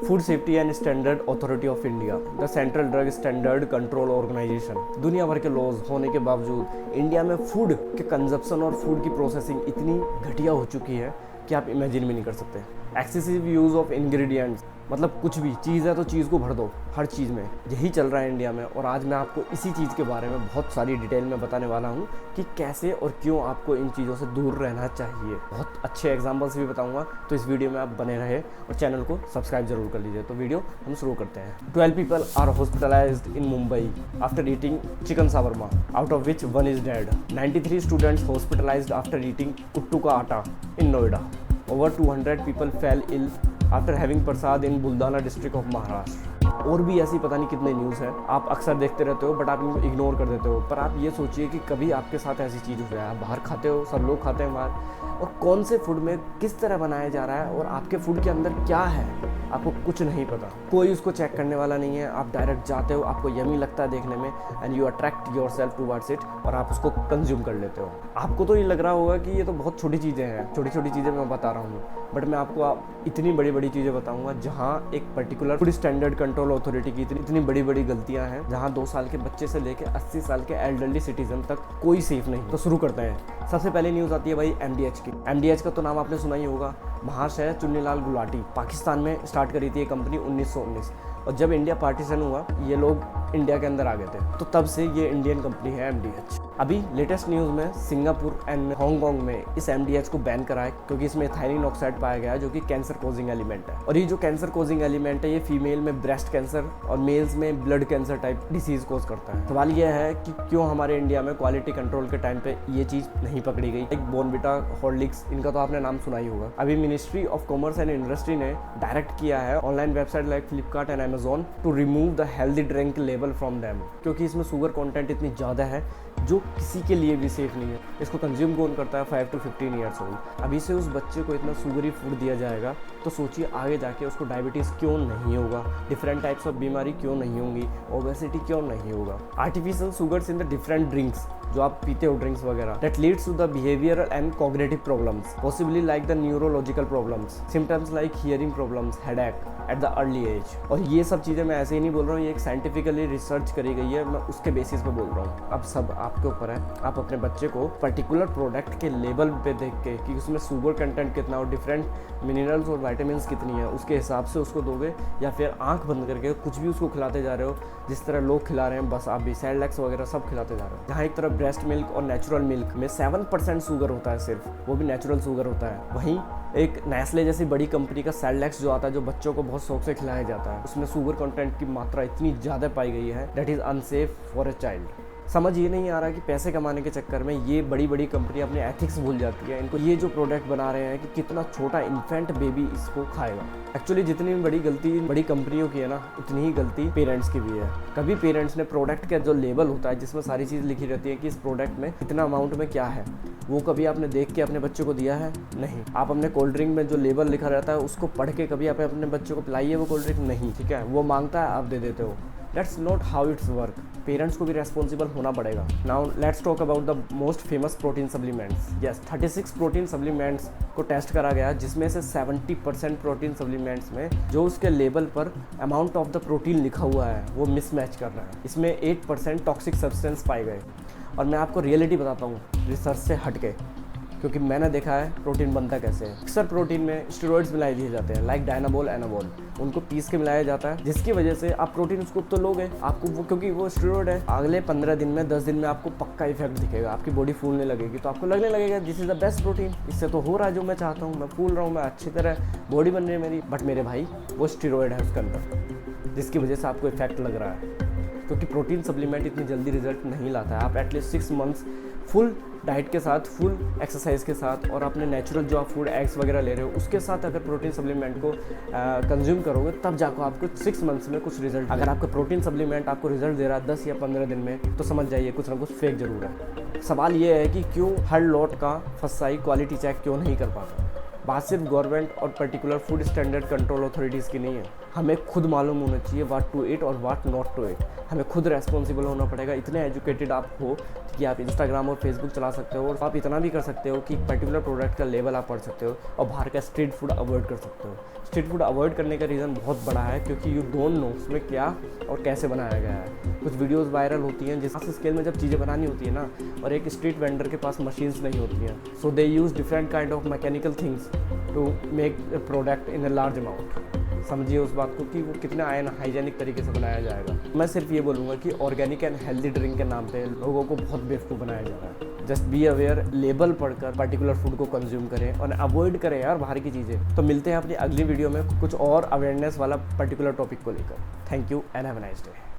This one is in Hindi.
Food safety and standard authority of India, the central drug standard control organisation. दुनिया भर के लॉज होने के बावजूद इंडिया में फूड के कंजप्शन और फूड की प्रोसेसिंग इतनी घटिया हो चुकी है कि आप इमेजिन भी नहीं कर सकते। एक्सेसिव यूज़ ऑफ इंग्रेडिएंट्स, मतलब कुछ भी चीज़ है तो चीज़ को भर दो, हर चीज़ में यही चल रहा है इंडिया में। और आज मैं आपको इसी चीज़ के बारे में बहुत सारी डिटेल में बताने वाला हूँ कि कैसे और क्यों आपको इन चीज़ों से दूर रहना चाहिए। बहुत अच्छे एग्जांपल्स भी बताऊँगा, तो इस वीडियो में आप बने रहे और चैनल को सब्सक्राइब जरूर कर लीजिए। तो वीडियो हम शुरू करते हैं। 12 people are hospitalised in Mumbai after eating chicken shawarma, out of which 1 is dead। 93 students hospitalised after eating कुट्टू का आटा in Noida. Over 200 people fell ill after having prasad in Buldhana district of Maharashtra. और भी ऐसी पता नहीं कितने न्यूज़ हैं, आप अक्सर देखते रहते हो बट आप इनको इग्नोर कर देते हो। पर आप ये सोचिए कि कभी आपके साथ ऐसी चीज़ हुई है, आप बाहर खाते हो, सब लोग खाते हैं बाहर, और कौन से फूड में किस तरह बनाया जा रहा है और आपके फूड के अंदर क्या है आपको कुछ नहीं पता। कोई उसको चेक करने वाला नहीं है, आप डायरेक्ट जाते हो, आपको यमी लगता है देखने में and you attract your self towards it और आप उसको कंज्यूम कर लेते हो। आपको तो ये लग रहा होगा कि ये तो बहुत छोटी चीज़ें हैं, छोटी छोटी चीज़ें मैं बता रहा हूँ, बट मैं आपको इतनी बड़ी बड़ी चीज़ें बताऊँगा जहाँ एक particular food standard control authority की इतनी बड़ी बड़ी गलतियाँ हैं, जहाँ 2 साल के बच्चे से लेकर 80 साल के एल्डरली सिटीजन तक कोई सेफ नहीं। तो शुरू करते हैं। सबसे पहले न्यूज़ आती है भाई एमडीएच की। एमडीएच का तो नाम आपने सुना ही होगा, महाशय चुन्नीलाल गुलाटी। पाकिस्तान में स्टार्ट करी थी ये कंपनी 1919, और जब इंडिया पार्टीशन हुआ ये लोग इंडिया के अंदर आ गए थे, तो तब से ये इंडियन कंपनी है एमडीएच। अभी लेटेस्ट न्यूज़ में सिंगापुर एंड हांगकांग में इस एमडीएच को बैन करा है क्योंकि इसमें इथाइलिन ऑक्साइड पाया गया है जो कि कैंसर कोजिंग एलिमेंट है। और ये जो कैंसर कोजिंग एलिमेंट है ये फीमेल में ब्रेस्ट कैंसर और मेल्स में ब्लड कैंसर टाइप डिसीज कोज करता है। सवाल यह है कि क्यों हमारे इंडिया में क्वालिटी कंट्रोल के टाइम पे ये चीज़ नहीं पकड़ी गई। एक बोर्नविटा, हॉर्लिक्स, इनका तो आपने नाम सुना ही होगा। अभी ministry of commerce and industry ने डायरेक्ट किया है online website like Flipkart and Amazon to remove the healthy drink label from them, क्योंकि इसमें शुगर कंटेंट इतनी ज़्यादा है जो किसी के लिए भी सेफ नहीं है। इसको कंज्यूम कौन करता है? 5 to 15 ईयर्स ओल्ड। अभी से उस बच्चे को इतना शुगरी फूड दिया जाएगा तो सोचिए आगे जाके उसको डायबिटीज़ क्यों नहीं होगा, डिफरेंट टाइप्स ऑफ बीमारी क्यों नहीं होंगी, ओबेसिटी क्यों नहीं होगा। Artificial sugars in the different drinks जो आप पीते हो, ड्रिंक्स वगैरह, that leads to the behavioural and cognitive problems, possibly like the neurological problems, symptoms like hearing problems, headache at the early age. और ये सब चीज़ें मैं ऐसे ही नहीं बोल रहा हूँ, ये एक साइंटिफिकली रिसर्च करी गई है, मैं उसके बेसिस पे बोल रहा हूँ। अब सब आपके ऊपर है, आप अपने बच्चे को पर्टिकुलर प्रोडक्ट के लेबल पे देख के कि उसमें शुगर कंटेंट कितना और डिफरेंट मिनरल्स और विटामिन्स कितनी है उसके हिसाब से उसको दोगे, या फिर आंख बंद करके कुछ भी उसको खिलाते जा रहे हो जिस तरह लोग खिला रहे हैं, बस आप भी सैरेलैक्स वगैरह सब खिलाते जा रहे हो। जहाँ एक तरफ ब्रेस्ट मिल्क और नेचुरल मिल्क में 7% शुगर होता है, सिर्फ वो भी नेचुरल शुगर होता है, वहीं एक नेस्ले जैसी बड़ी कंपनी का सैरेलैक्स जो आता है जो बच्चों को बहुत शौक से खिलाया जाता है, उसमें शुगर कंटेंट की मात्रा इतनी ज़्यादा पाई गई है that is unsafe for a child. समझ ये नहीं आ रहा कि पैसे कमाने के चक्कर में ये बड़ी बड़ी कंपनी अपने एथिक्स भूल जाती है। इनको ये जो प्रोडक्ट बना रहे हैं कि कितना छोटा इन्फेंट बेबी इसको खाएगा। एक्चुअली जितनी बड़ी गलती बड़ी कंपनियों की है ना, उतनी ही गलती पेरेंट्स की भी है। कभी पेरेंट्स ने प्रोडक्ट का जो लेबल होता है जिसमें सारी चीज़ लिखी रहती है कि इस प्रोडक्ट में इतना अमाउंट में क्या है, वो कभी आपने देख के अपने बच्चे को दिया है? नहीं। आप अपने कोल्ड ड्रिंक में जो लेबल लिखा रहता है उसको पढ़ के कभी आप अपने बच्चे को पिलाइए वो कोल्ड ड्रिंक? नहीं, ठीक है, वो मांगता है आप दे देते हो। That's not how it's work. Parents को भी रेस्पॉन्सिबल होना पड़ेगा। Now let's talk about the most famous protein supplements. Yes, 36 protein supplements को टेस्ट करा गया जिसमें से 70% प्रोटीन सप्लीमेंट्स में जो उसके लेबल पर अमाउंट ऑफ द प्रोटीन लिखा हुआ है वो मिसमैच कर रहा है। इसमें 8% टॉक्सिक सब्सटेंस पाए गए। और मैं आपको रियलिटी बताता हूँ रिसर्च से हट के, क्योंकि मैंने देखा है प्रोटीन बनता कैसे है। अक्सर प्रोटीन में स्टेरॉइड्स मिलाए दिए जाते हैं लाइक डायनाबोल, एनाबोल, उनको पीस के मिलाया जाता है जिसकी वजह से आप प्रोटीन स्कूप तो लोगे, आपको वो क्योंकि वो स्टेरॉइड है, अगले 15 दिन में 10 दिन में आपको पक्का इफेक्ट दिखेगा, आपकी बॉडी फूलने लगेगी, तो आपको लगने लगेगा this is the best protein, इससे तो हो रहा है जो मैं चाहता हूँ, मैं फूल रहा हूँ, मैं अच्छी तरह बॉडी बन रही है मेरी। बट मेरे भाई वो स्टेरॉइड है उसके अंदर जिसकी वजह से आपको इफेक्ट लग रहा है, क्योंकि प्रोटीन सप्लीमेंट इतनी जल्दी रिजल्ट नहीं लाता है। आप एटलीस्ट 6 मंथ्स फुल डाइट के साथ, फुल एक्सरसाइज के साथ और अपने नेचुरल जो आप फूड एग्स वगैरह ले रहे हो उसके साथ अगर प्रोटीन सप्लीमेंट को कंज्यूम करोगे तब जाकर आपको 6 मंथ्स में कुछ रिजल्ट। अगर आपका प्रोटीन सप्लीमेंट आपको रिजल्ट दे रहा है 10 या 15 दिन में, तो समझ जाइए कुछ ना कुछ फेक जरूर है। सवाल ये है कि क्यों हर लॉट का फसाई क्वालिटी चेक क्यों नहीं कर पाता। बात सिर्फ गवर्नमेंट और particular food standard control authorities की नहीं है, हमें खुद मालूम होना चाहिए व्हाट टू ईट और व्हाट नॉट टू ईट। हमें खुद रेस्पॉन्सिबल होना पड़ेगा। इतने एजुकेटेड आप हो कि आप इंस्टाग्राम और फेसबुक चला सकते हो, और आप इतना भी कर सकते हो कि पर्टिकुलर प्रोडक्ट का लेवल आप पढ़ सकते हो और बाहर का स्ट्रीट फूड अवॉइड कर सकते हो। स्ट्रीट फूड अवॉइड करने का रीज़न बहुत बड़ा है, क्योंकि यू डोंट नो उसमें क्या और कैसे बनाया गया है। कुछ वीडियोस वायरल होती हैं जिस स्केल में जब चीज़ें बनानी होती है ना, और एक स्ट्रीट वेंडर के पास मशीन्स नहीं होती हैं, so they use different kind of mechanical things to make a product in a large amount. समझिए उस बात को कि वो कितना हाइजेनिक तरीके से बनाया जाएगा। मैं सिर्फ ये बोलूँगा कि ऑर्गेनिक एंड हेल्दी ड्रिंक के नाम पे लोगों को बहुत बेवकूफ़ बनाया जा रहा है। जस्ट बी अवेयर, लेबल पढ़कर पर्टिकुलर फूड को कंज्यूम करें और अवॉइड करें यार बाहर की चीज़ें। तो मिलते हैं अपनी अगली वीडियो में कुछ और अवेयरनेस वाला पर्टिकुलर टॉपिक को लेकर। Thank you and have a nice day.